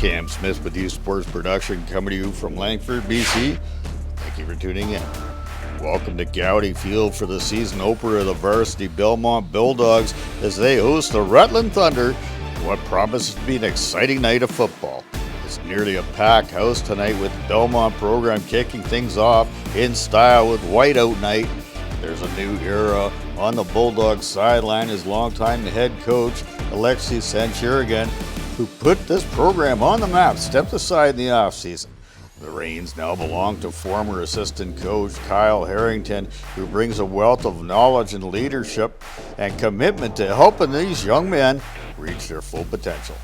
Cam Smith with Youth Sports Production, coming to you from Langford, BC. Thank you for tuning in. Welcome to Goudy Field for the season opener of the Varsity Belmont Bulldogs as they host the Rutland Thunder, what promises to be an exciting night of football. It's nearly a packed house tonight with the Belmont program kicking things off in style with whiteout night. There's a new era on the Bulldogs sideline as longtime head coach Alexei Sancherigan, who put this program on the map, stepped aside in the offseason. The reins now belong to former assistant coach Kyle Harrington, who brings a wealth of knowledge and leadership and commitment to helping these young men reach their full potential.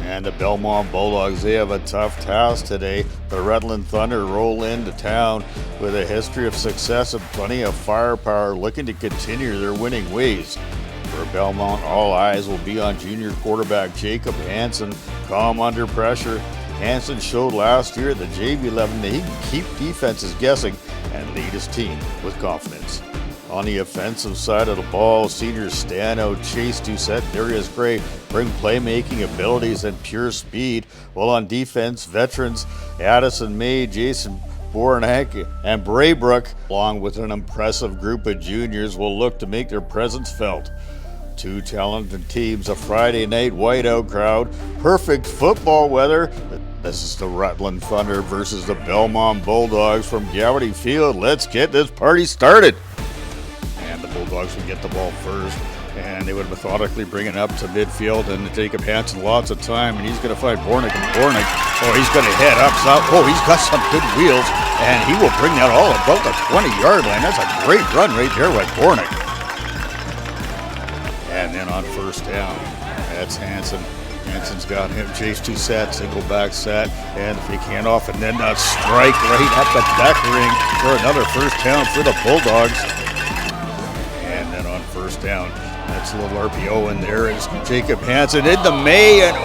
And the Belmont Bulldogs, they have a tough task today. The Rutland Thunder roll into town with a history of success and plenty of firepower, looking to continue their winning ways. For Belmont, all eyes will be on junior quarterback Jacob Hansen. Calm under pressure, Hansen showed last year at the JV11 that he can keep defenses guessing and lead his team with confidence. On the offensive side of the ball, seniors standout Chase Doucette, Darius Gray bring playmaking abilities and pure speed, while on defense, veterans Addison May, Jason Bornak, and Braybrook, along with an impressive group of juniors, will look to make their presence felt. Two talented teams, a Friday night whiteout crowd, perfect football weather. This is the Rutland Thunder versus the Belmont Bulldogs from Goudy Field. Let's get this party started. And the Bulldogs will get the ball first, and they would methodically bring it up to midfield, and Jacob Hansen lots of time, and he's going to find Bornak, he's going to head up. He's got some good wheels, and he will bring that all about the 20-yard line. That's a great run right there by Bornak. And then on first down, that's Hansen. Hansen's got him, Chase Doucette, single back set, and the fake handoff, and then that strike right at the deck ring for another first down for the Bulldogs. And then on first down, that's a little RPO, and there is Jacob Hansen into May, and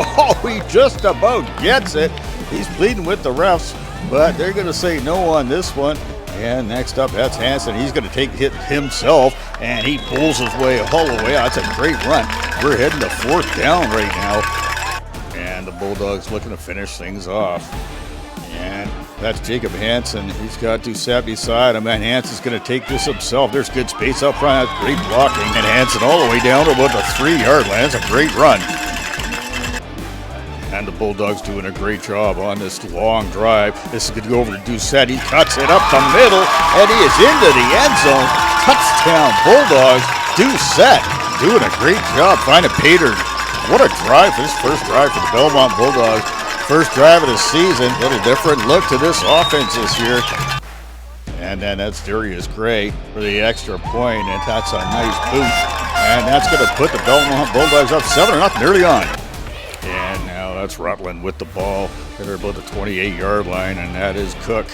he just about gets it. He's pleading with the refs, but they're going to say no on this one. And next up, that's Hansen. He's going to take hit himself, and he pulls his way all the way out. That's a great run. We're heading to fourth down right now. And the Bulldogs looking to finish things off. And that's Jacob Hansen. He's got Doucette beside him, and Hansen's going to take this himself. There's good space up front. That's great blocking. And Hansen all the way down to about the 3-yard line. That's a great run. And the Bulldogs doing a great job on this long drive. This is going to go over to Doucette. He cuts it up the middle, and he is into the end zone. Touchdown, Bulldogs. Doucette doing a great job finding Pater. What a drive, his first drive for the Belmont Bulldogs. First drive of the season. A little different look to this offense this year. And then that's Darius Gray for the extra point, and that's a nice boot. And that's going to put the Belmont Bulldogs up 7-0 early on. And now that's Rutland with the ball. They're about the 28-yard line, and that is Cook.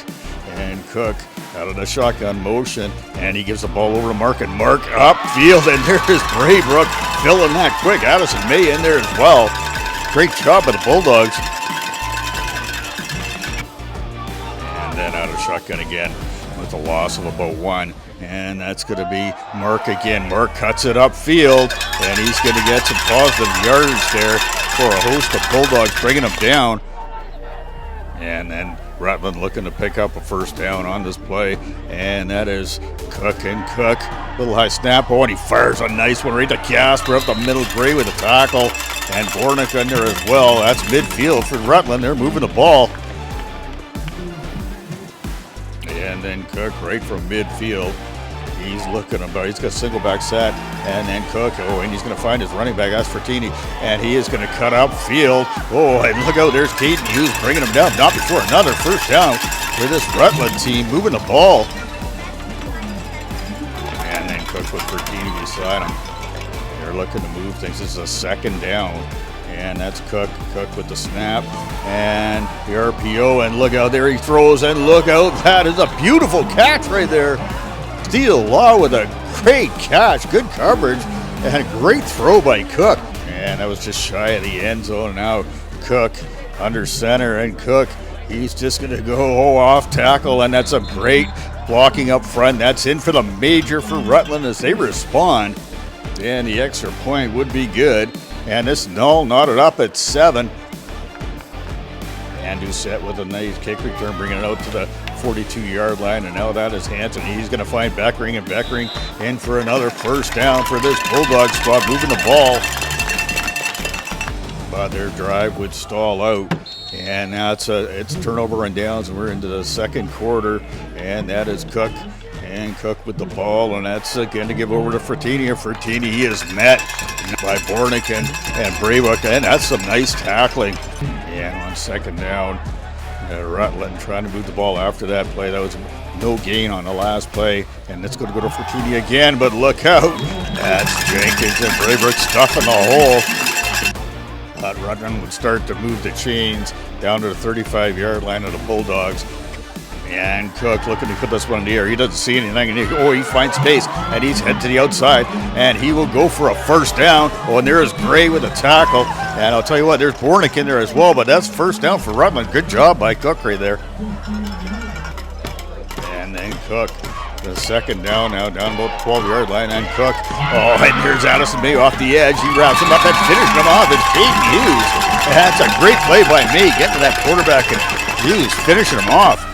And Cook out of the shotgun motion, and he gives the ball over to Mark, and Mark upfield, and there is Braybrook filling that quick. Addison May in there as well. Great job by the Bulldogs. And then out of shotgun again with a loss of about one. And that's going to be Mark again. Mark cuts it upfield, and he's going to get some positive yardage there for a host of Bulldogs bringing him down. And then Rutland looking to pick up a first down on this play, and that is Cook. And Cook, little high snap, and he fires a nice one right to Casper up the middle. Gray with a tackle, and Bornak in there as well. That's midfield for Rutland. They're moving the ball. And then Cook right from midfield. He's looking about. He's got a single back set, and then Cook. And he's going to find his running back. That's Fertini, and he is going to cut upfield. And look out, there's Keaton Hughes bringing him down. Not before another first down for this Rutland team, moving the ball. And then Cook with Fertini beside him. They're looking to move things. This is a second down, and that's Cook. Cook with the snap, and the RPO, and look out, there he throws, and look out, that is a beautiful catch right there. Steele Law with a great catch, good coverage, and a great throw by Cook. And that was just shy of the end zone. Now Cook under center, and Cook, he's just going to go off tackle, and that's a great blocking up front. That's in for the major for Rutland as they respond. And the extra point would be good. And this null knotted up at 7. And Sept with a nice kick return, bringing it out to the 42-yard line. And now that is Hanson. He's going to find Beckering, and Beckering in for another first down for this Bulldog squad, moving the ball. But their drive would stall out. And now it's turnover and downs, and we're into the second quarter. And that is Cook. And Cook with the ball, and that's again to give over to Frattini. Frattini, he is met by Bornick and Braybook, and that's some nice tackling. And on second down, Rutland trying to move the ball after that play. That was no gain on the last play, and it's going to go to Frattini again, but look out. That's Jenkins, and Braybook stuffing the hole. But Rutland would start to move the chains down to the 35-yard line of the Bulldogs. And Cook looking to put this one in the air. He doesn't see anything. And he finds space. And he's headed to the outside. And he will go for a first down. Oh, and there is Gray with a tackle. And I'll tell you what, there's Bornick in there as well. But that's first down for Rutland. Good job by Cook right there. And then Cook, the second down now, down about the 12-yard line. And Cook. Oh, and here's Addison May off the edge. He wraps him up and finishes him off. It's Caden Hughes. That's a great play by May. Getting to that quarterback, and Hughes finishing him off.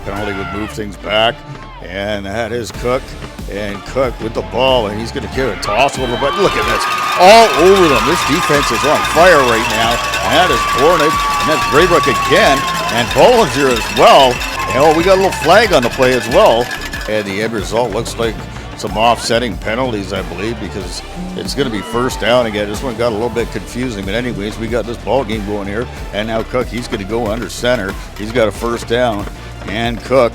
Penalty would move things back, and that is Cook, and Cook with the ball, and he's going to give a toss over, but look at this, all over them. This defense is on fire right now, and that is Bornick, and that's Braybook again, and Bollinger as well, and we got a little flag on the play as well, and the end result looks like some offsetting penalties, I believe, because it's going to be first down again. This one got a little bit confusing, but anyways, we got this ball game going here, and now Cook, he's going to go under center. He's got a first down. And Cook,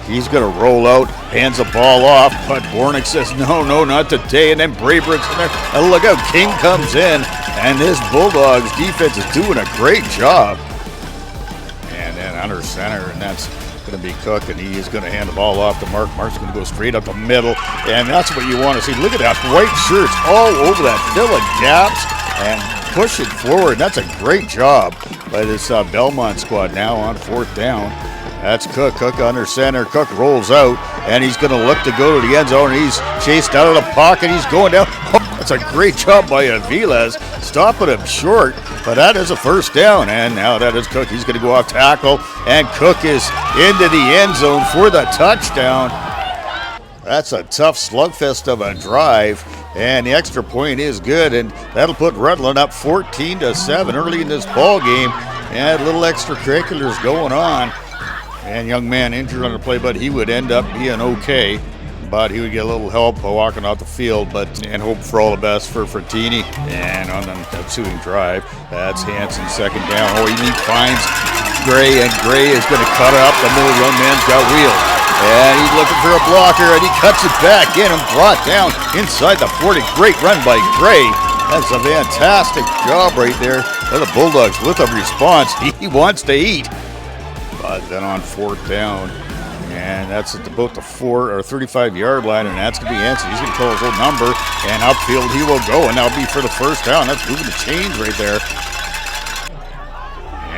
he's going to roll out, hands the ball off, but Bornick says, no, not today. And then Braybrick's in there. And look out, King comes in, and this Bulldogs defense is doing a great job. And then under center, and that's going to be Cook, and he is going to hand the ball off to Mark. Mark's going to go straight up the middle, and that's what you want to see. Look at that, white shirts all over that, filling gaps and pushing forward. That's a great job by this Belmont squad now on fourth down. That's Cook. Cook under center. Cook rolls out, and he's going to look to go to the end zone. He's chased out of the pocket. He's going down. Oh, that's a great job by Aviles, stopping him short, but that is a first down. And now that is Cook. He's going to go off tackle, and Cook is into the end zone for the touchdown. That's a tough slugfest of a drive, and the extra point is good, and that'll put Rutland up 14-7 early in this ball game. And little extracurriculars going on. And young man injured on the play, but he would end up being okay. But he would get a little help walking out the field, and hope for all the best for Frattini. And on the ensuing drive, that's Hanson second down. Oh, he finds Gray, and Gray is going to cut it up the middle. Young man's got wheels. And he's looking for a blocker, and he cuts it back in and brought down inside the 40. Great run by Gray. That's a fantastic job right there. The Bulldogs with a response. He wants to eat. But then on fourth down, and that's at about the 35-yard line, and that's going to be Hanson. He's going to call his old number, and upfield he will go, and that'll be for the first down. That's moving the chains right there.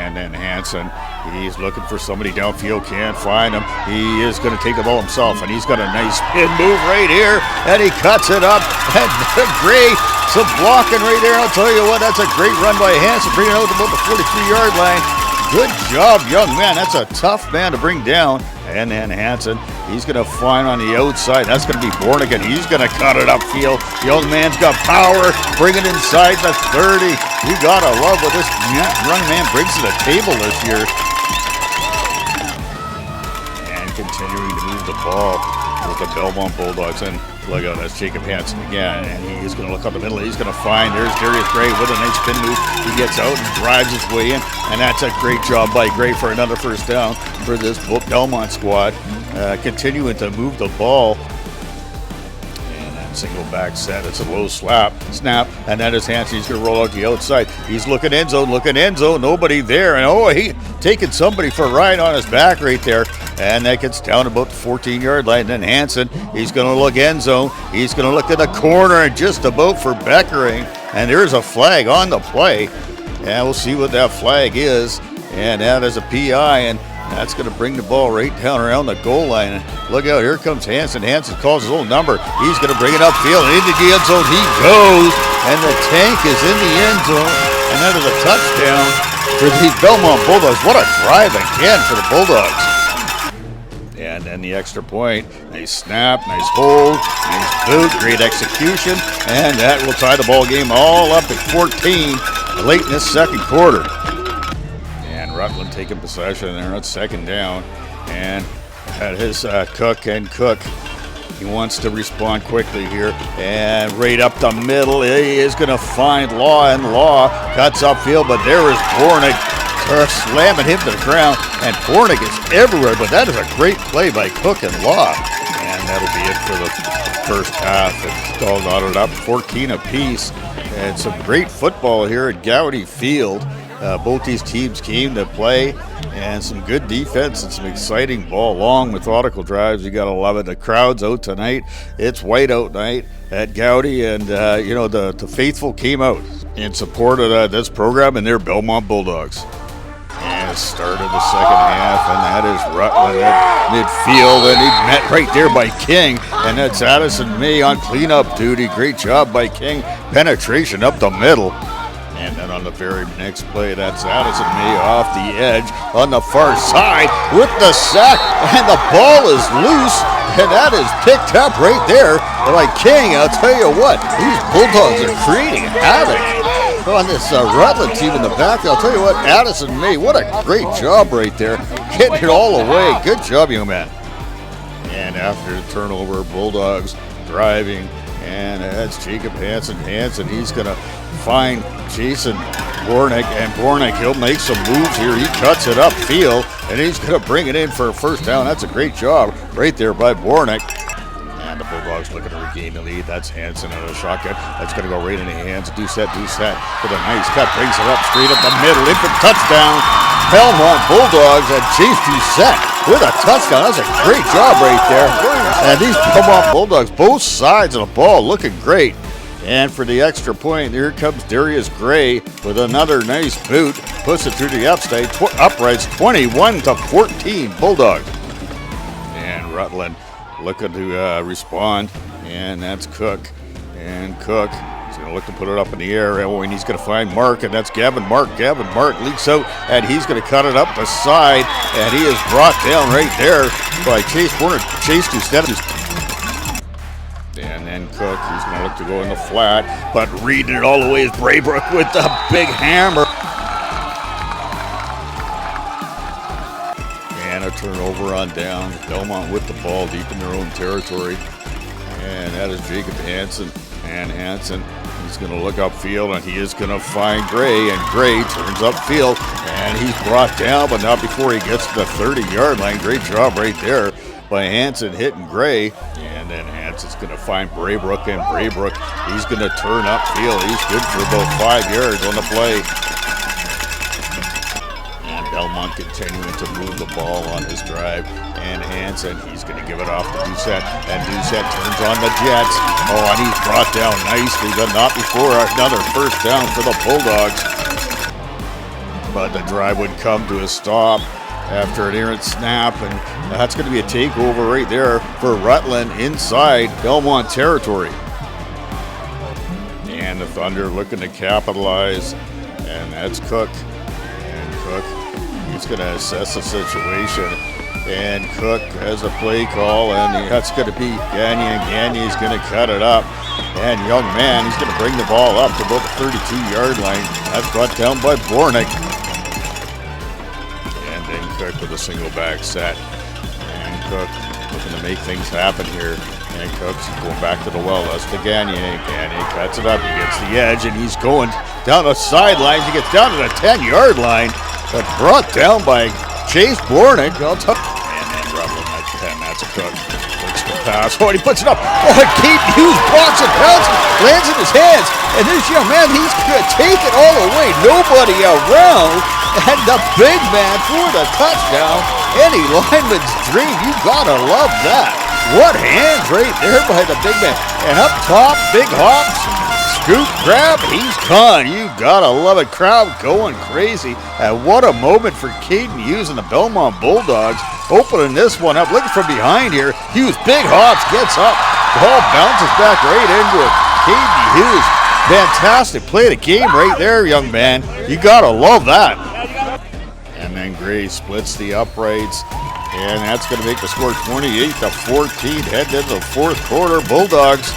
And then Hanson, he's looking for somebody downfield, can't find him. He is going to take the ball himself, and he's got a nice spin move right here, and he cuts it up, and Gray, some blocking right there. I'll tell you what, that's a great run by Hanson, bringing it out to about the 43-yard line. Good job, young man. That's a tough man to bring down. And then Hanson, he's going to find on the outside. That's going to be Bornick, and he's going to cut it upfield. Young man's got power. Bring it inside the 30. You got to love what this young man brings to the table this year. And continuing to move the ball with the Belmont Bulldogs. And look out, that's Jacob Hanson again, and he's going to look up the middle. He's going to find, there's Darius Gray with a nice spin move. He gets out and drives his way in, and that's a great job by Gray for another first down for this Belmont squad. Continuing to move the ball. And then single back set. It's a low snap, and that is Hanson. He's going to roll out the outside. He's looking end zone, nobody there, and he taking somebody for a ride on his back right there. And that gets down about the 14-yard line. Then Hanson, he's going to look end zone. He's going to look in the corner and just about for Beckering. And there's a flag on the play. And we'll see what that flag is. And that is a PI. And that's going to bring the ball right down around the goal line. And look out, here comes Hanson. Hanson calls his old number. He's going to bring it upfield. Into the end zone he goes. And the tank is in the end zone. And that is a touchdown. for the Belmont Bulldogs. What a drive again for the Bulldogs. And then the extra point. Nice snap, nice hold, nice boot, great execution. And that will tie the ball game all up at 14 late in this second quarter. And Rutland taking possession there on second down. And that is Cook and Cook. He wants to respond quickly here. And right up the middle, he is going to find Law, and Law cuts upfield, but there is Bornick slamming him to the ground, and Bornick is everywhere, but that is a great play by Cook and Law. And that'll be it for the first half. It's all knotted up, 14 apiece. And some great football here at Goudy Field. Both these teams came to play, and some good defense and some exciting ball, long, methodical drives. You got to love it. The crowd's out tonight. It's whiteout night at Goudy, and the faithful came out in support of this program and their Belmont Bulldogs. And it started the second half, and that is Rutland at midfield, and he met right there by King, and that's Addison May on cleanup duty. Great job by King. Penetration up the middle. And then on the very next play, that's Addison May off the edge on the far side with the sack, and the ball is loose, and that is picked up right there by King. I'll tell you what, these Bulldogs are creating havoc on this Rutland team in the back. I'll tell you what, Addison May, what a great job right there, getting it all away. Good job, young man. And after the turnover, Bulldogs driving, and that's Jacob Hansen. He's going to find Jason Bornick, and Bornick, he'll make some moves here. He cuts it upfield, and he's going to bring it in for a first down. That's a great job right there by Bornick. And the Bulldogs looking to regain the lead. That's Hansen on a shotgun. That's going to go right in the hands. Doucette with a nice cut. Brings it up straight up the middle. In for touchdown. Belmont Bulldogs and Chase Doucette with a touchdown. That's a great job right there. And these Belmont Bulldogs, both sides of the ball, looking great. And for the extra point, here comes Darius Gray with another nice boot. Puts it through the uprights, 21-14 Bulldogs. And Rutland looking to respond, and that's Cook. And Cook is going to look to put it up in the air, and he's going to find Mark, and that's Gavin Mark. Gavin Mark leaks out, and he's going to cut it up the side, and he is brought down right there by Chase Doucette. And then Cook, he's going to look to go in the flat, but reading it all the way is Braybrook with the big hammer. And a turnover on down. Belmont with the ball deep in their own territory. And that is Jacob Hansen. And Hansen, he's going to look upfield, and he is going to find Gray. And Gray turns upfield, and he's brought down, but not before he gets to the 30-yard line. Great job right there by Hansen hitting Gray. And then Hansen's going to find Braybrook, and Braybrook, he's going to turn upfield. He's good for about 5 yards on the play. Belmont continuing to move the ball on his drive, and Hansen, he's going to give it off to Doucette, and Doucette turns on the Jets. Oh, and he's brought down nicely, but not before another first down for the Bulldogs. But the drive would come to a stop after an errant snap, and that's going to be a takeover right there for Rutland inside Belmont territory. And the Thunder looking to capitalize, and that's Cook. And Cook, he's going to assess the situation, and Cook has a play call, and that's going to be Gagne, and Gagne's going to cut it up. And young man, he's going to bring the ball up to about the 32-yard line. That's brought down by Bornick. And then Cook with a single back set. And Cook looking to make things happen here. And Cook's going back to the well. That's to Gagne. Gagne cuts it up. He gets the edge, and he's going down the sidelines. He gets down to the 10-yard line. But brought down by Chase Bornick. And then Rutland at 10. That's a Cook. Looks to pass. Oh, and he puts it up. Oh, and Kate Hughes blocks it. Lands in his hands. And this young man, he's going to take it all the way. Nobody around. And the big man for the touchdown. Any lineman's dream. You got to love that. What hands right there by the big man. And up top, big hops. Scoop, grab, he's gone. You gotta love it. Crowd going crazy. And what a moment for Caden Hughes and the Belmont Bulldogs. Opening this one up, looking from behind here. Hughes, big hops, gets up. Ball bounces back right into it. Caden Hughes, fantastic play of the game right there, young man. You gotta love that. then Gray splits the uprights. And that's going to make the score 28-14. Head into the fourth quarter. Bulldogs.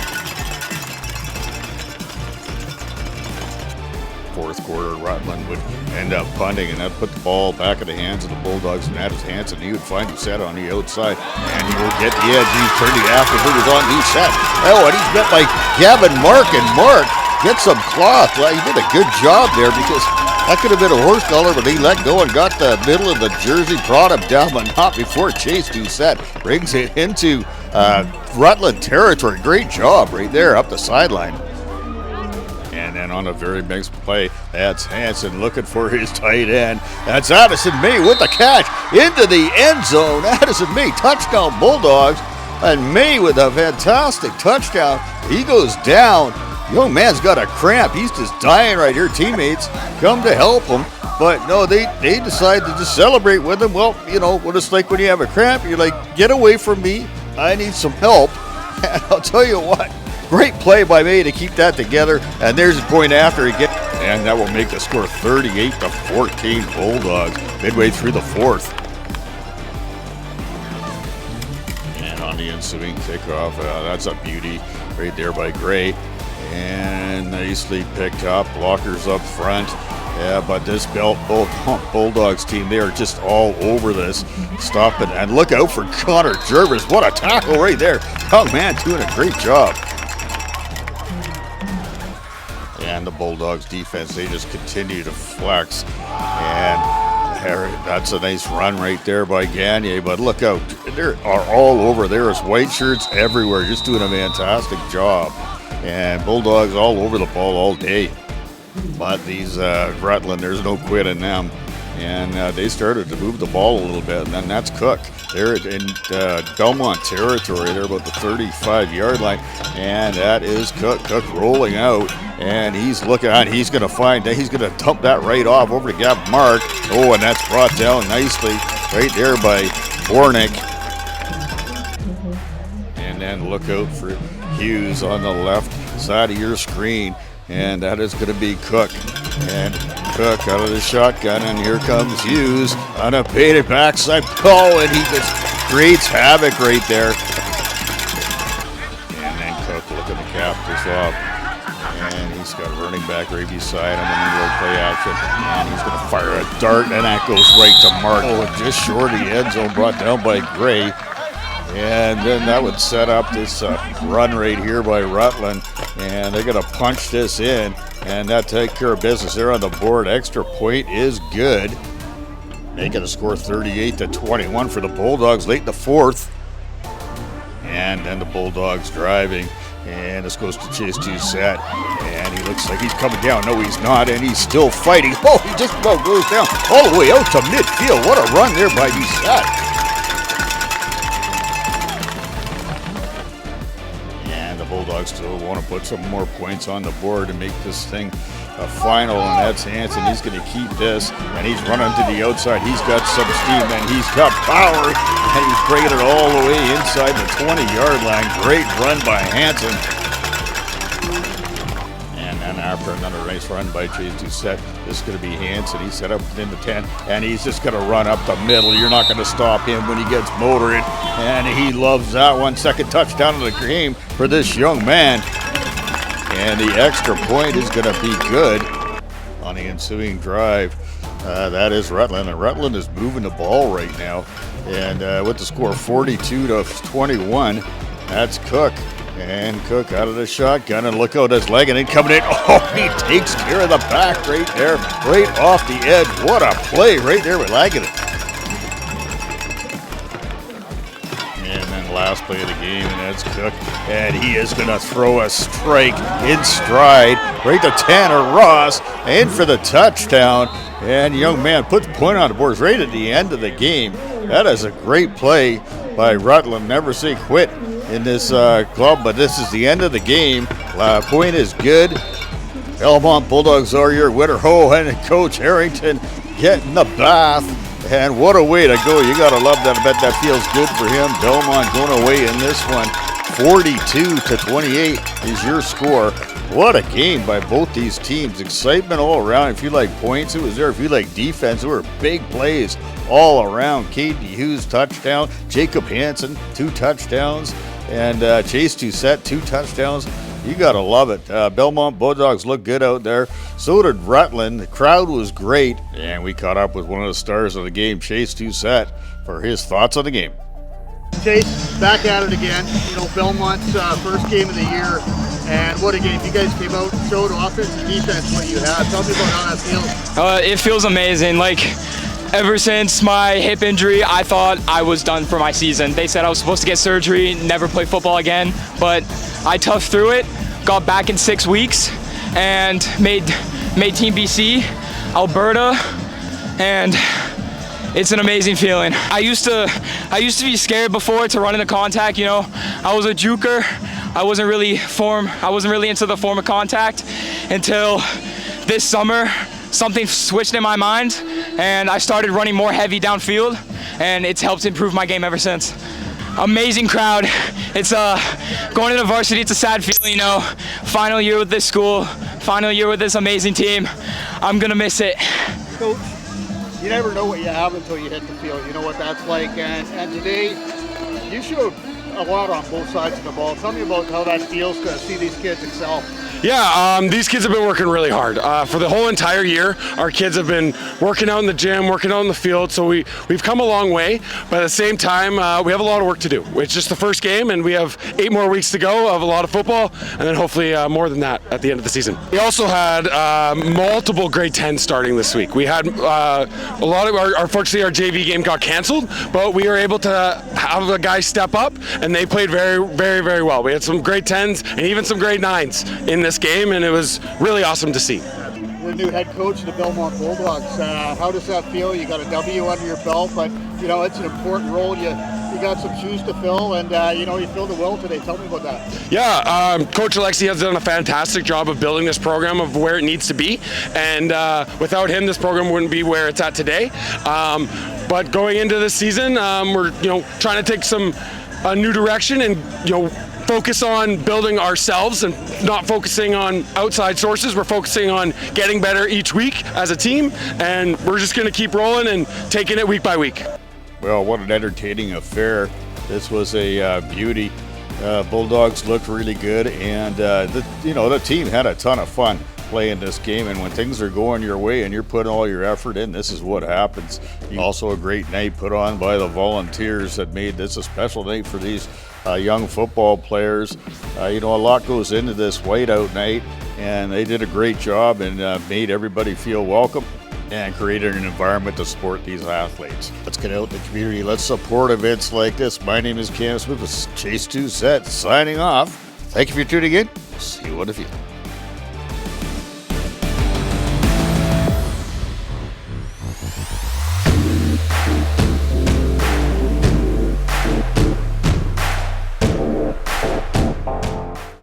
Fourth quarter, Rutland would end up punting, and that put the ball back in the hands of the Bulldogs, and that is Hanson. He would find Sept on the outside, and he will get the edge. He's turning afterwards on the Sept. Oh, and he's met by Gavin Mark, and Mark gets some cloth. Well, he did a good job there, because that could have been a horse collar, but he let go and got the middle of the jersey, brought him down, but not before Chase Doucette brings it into Rutland territory. Great job right there up the sideline. And then on a very big play, that's Hanson looking for his tight end. That's Addison May with the catch into the end zone. Addison May, touchdown Bulldogs. And May with a fantastic touchdown. He goes down. Young man's got a cramp. He's just dying right here. Teammates come to help him. But no, they decide to just celebrate with him. Well, you know, what it's like when you have a cramp. You're like, get away from me. I need some help. And I'll tell you what. Great play by May to keep that together, and there's a point after again, and that will make the score 38-14 Bulldogs midway through the fourth. And on the ensuing kickoff, that's a beauty right there by Gray, and nicely picked up, blockers up front. Yeah, but this Bulldogs team, they are just all over this. Stop it, and look out for Connor Jervis. What a tackle right there. Young man doing a great job. And the Bulldogs defense, they just continue to flex. And that's a nice run right there by Gagne. But look out, they are all over. There's white shirts everywhere, just doing a fantastic job. And Bulldogs all over the ball all day. But these Rutland, there's no quit in them. And they started to move the ball a little bit. And then that's Cook. They're in Belmont territory. They're about the 35-yard line. And that is Cook. Cook rolling out. And he's looking on. He's going to dump that right off over to Gavin Mark. Oh, and that's brought down nicely right there by Bornick. And then look out for Hughes on the left side of your screen. And that is going to be Cook. And Cook out of the shotgun, and here comes Hughes on a baited backside. Oh, and he just creates havoc right there. And then Cook looking to cap this off. And he's got a running back right beside him, and then we'll play action. And he's going to fire a dart, and that goes right to Mark. Oh, just short of the end zone, brought down by Gray. And then that would set up this run right here by Rutland. And they're going to punch this in. And that takes care of business there on the board. Extra point is good. Making the score 38-21 for the Bulldogs late in the fourth. And then the Bulldogs driving. And this goes to Chase Doucette. And he looks like he's coming down. No, he's not. And he's still fighting. Oh, he just about goes down all the way out to midfield. What a run there by Doucette. Bulldogs still want to put some more points on the board and make this thing a final, and that's Hanson. He's going to keep this, and he's running to the outside. He's got some steam, and he's got power, and he's bringing it all the way inside the 20-yard line. Great run by Hanson. And then after another nice run by Chase Doucette, this is going to be Hanson. He's set up within the 10, and he's just going to run up the middle. You're not going to stop him when he gets motoring, and he loves that one. Second touchdown of the game for this young man. And the extra point is going to be good on the ensuing drive. That is Rutland, and Rutland is moving the ball right now. And with the score 42-21, that's Cook. And Cook out of the shotgun, and look out his leg, and then coming in. Oh, he takes care of the back right there, right off the edge. What a play right there with Laggett. And then last play of the game, and that's Cook. And he is going to throw a strike in stride right to Tanner Ross, in for the touchdown. And young man puts the point on the boards right at the end of the game. That is a great play by Rutland. Never say quit in this club, but this is the end of the game. Point is good. Belmont Bulldogs are your winner. Oh, and Coach Harrington getting the bath. And what a way to go. You got to love that. I bet that feels good for him. Belmont going away in this one 42-28 is your score. What a game by both these teams. Excitement all around. If you like points, it was there. If you like defense, there were big plays all around. Caden Hughes, touchdown. Jacob Hansen, 2 touchdowns. And Chase Doucette, 2 touchdowns. You got to love it. Belmont Bulldogs look good out there. So did Rutland. The crowd was great. And we caught up with one of the stars of the game, Chase Doucette, for his thoughts on the game. Chase, back at it again. You know, Belmont's first game of the year. And what a game. You guys came out and showed offense and defense what you have. Tell me about how that feels. It feels amazing. Like, ever since my hip injury, I thought I was done for my season. They said I was supposed to get surgery, never play football again. But I toughed through it, got back in 6 weeks, and made Team BC, Alberta, and it's an amazing feeling. I used to be scared before to run into contact. You know, I was a juker. I wasn't really into the form of contact until this summer. Something switched in my mind, and I started running more heavy downfield, and it's helped improve my game ever since. Amazing crowd. It's going into varsity. It's a sad feeling, you know. Final year with this school, final year with this amazing team. I'm gonna miss it. Coach, you never know what you have until you hit the field. You know what that's like, and today you showed a lot on both sides of the ball. Tell me about how that feels to see these kids excel. Yeah, these kids have been working really hard. For the whole entire year, our kids have been working out in the gym, working out in the field, so we've come a long way, but at the same time, we have a lot of work to do. It's just the first game, and we have 8 more weeks to go of a lot of football, and then hopefully more than that at the end of the season. We also had multiple grade 10 starting this week. We had a lot of unfortunately our JV game got canceled, but we were able to have a guy step up, and they played very, very, very well. We had some grade 10s and even some grade 9s in this game, and it was really awesome to see. You're the new head coach of the Belmont Bulldogs. How does that feel? You got a W under your belt, but you know it's an important role. You got some shoes to fill, and you know you filled it well today. Tell me about that. Yeah, Coach Alexi has done a fantastic job of building this program of where it needs to be, and without him, this program wouldn't be where it's at today. But going into this season, we're trying to take a new direction and focus on building ourselves and not focusing on outside sources. We're focusing on getting better each week as a team, and we're just going to keep rolling and taking it week by week. Well, what an entertaining affair. This was a beauty. Bulldogs looked really good, and the team had a ton of fun playing this game, and when things are going your way and you're putting all your effort in, this is what happens. Also a great night put on by the volunteers that made this a special night for these young football players. A lot goes into this whiteout night, and they did a great job and made everybody feel welcome and created an environment to support these athletes. Let's get out in the community. Let's support events like this. My name is Cam Smith with Chase Doucette signing off. Thank you for tuning in. See you on the field.